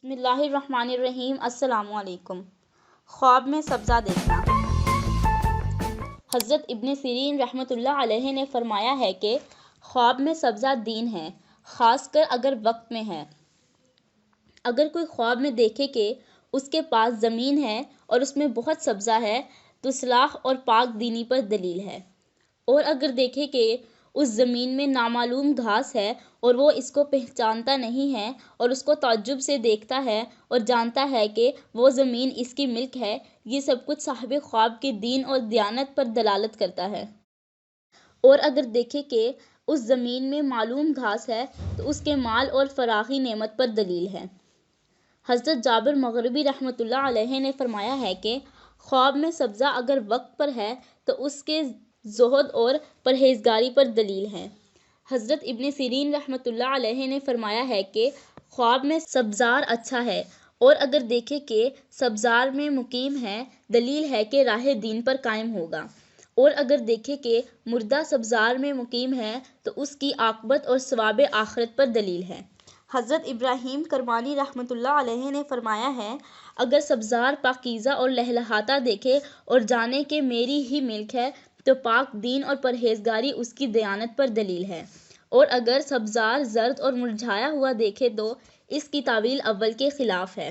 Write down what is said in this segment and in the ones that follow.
بسم اللہ الرحمن الرحیم۔ السلام علیکم۔ خواب میں سبزہ دیکھنا۔ حضرت ابن سیرین رحمۃ اللہ علیہ نے فرمایا ہے کہ خواب میں سبزہ دین ہے، خاص کر اگر وقت میں ہے۔ اگر کوئی خواب میں دیکھے کہ اس کے پاس زمین ہے اور اس میں بہت سبزہ ہے تو صلاح اور پاک دینی پر دلیل ہے، اور اگر دیکھے کہ اس زمین میں نامعلوم گھاس ہے اور وہ اس کو پہچانتا نہیں ہے اور اس کو تعجب سے دیکھتا ہے اور جانتا ہے کہ وہ زمین اس کی ملک ہے، یہ سب کچھ صاحب خواب کے دین اور دیانت پر دلالت کرتا ہے۔ اور اگر دیکھے کہ اس زمین میں معلوم گھاس ہے تو اس کے مال اور فراخی نعمت پر دلیل ہے۔ حضرت جابر مغربی رحمۃ اللہ علیہ نے فرمایا ہے کہ خواب میں سبزہ اگر وقت پر ہے تو اس کے زہد اور پرہیزگاری پر دلیل ہے۔ حضرت ابن سیرین رحمۃ اللہ علیہ نے فرمایا ہے کہ خواب میں سبزار اچھا ہے، اور اگر دیکھے کہ سبزار میں مقیم ہے، دلیل ہے کہ راہ دین پر قائم ہوگا، اور اگر دیکھے کہ مردہ سبزار میں مقیم ہے تو اس کی عاقبت اور ثواب آخرت پر دلیل ہے۔ حضرت ابراہیم کرمانی رحمۃ اللہ علیہ نے فرمایا ہے، اگر سبزار پاکیزہ اور لہلہاتا دیکھے اور جانے کہ میری ہی ملک ہے تو پاک دین اور پرہیزگاری اس کی دیانت پر دلیل ہے، اور اگر سبزار زرد اور مرجھایا ہوا دیکھے تو اس کی تعویل اول کے خلاف ہے،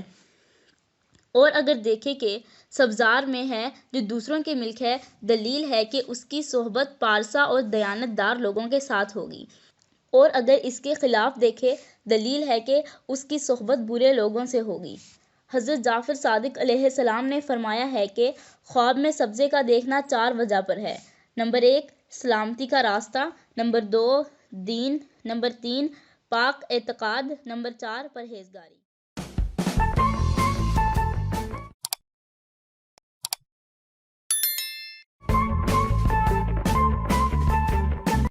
اور اگر دیکھے کہ سبزار میں ہے جو دوسروں کی ملک ہے، دلیل ہے کہ اس کی صحبت پارسا اور دیانت دار لوگوں کے ساتھ ہوگی، اور اگر اس کے خلاف دیکھے، دلیل ہے کہ اس کی صحبت برے لوگوں سے ہوگی۔ حضرت جعفر صادق علیہ السلام نے فرمایا ہے کہ خواب میں سبزے کا دیکھنا 4 وجہ پر ہے۔ نمبر 1 سلامتی کا راستہ، نمبر 2 دین، نمبر 3 پاک اعتقاد، نمبر 4 پرہیزگاری۔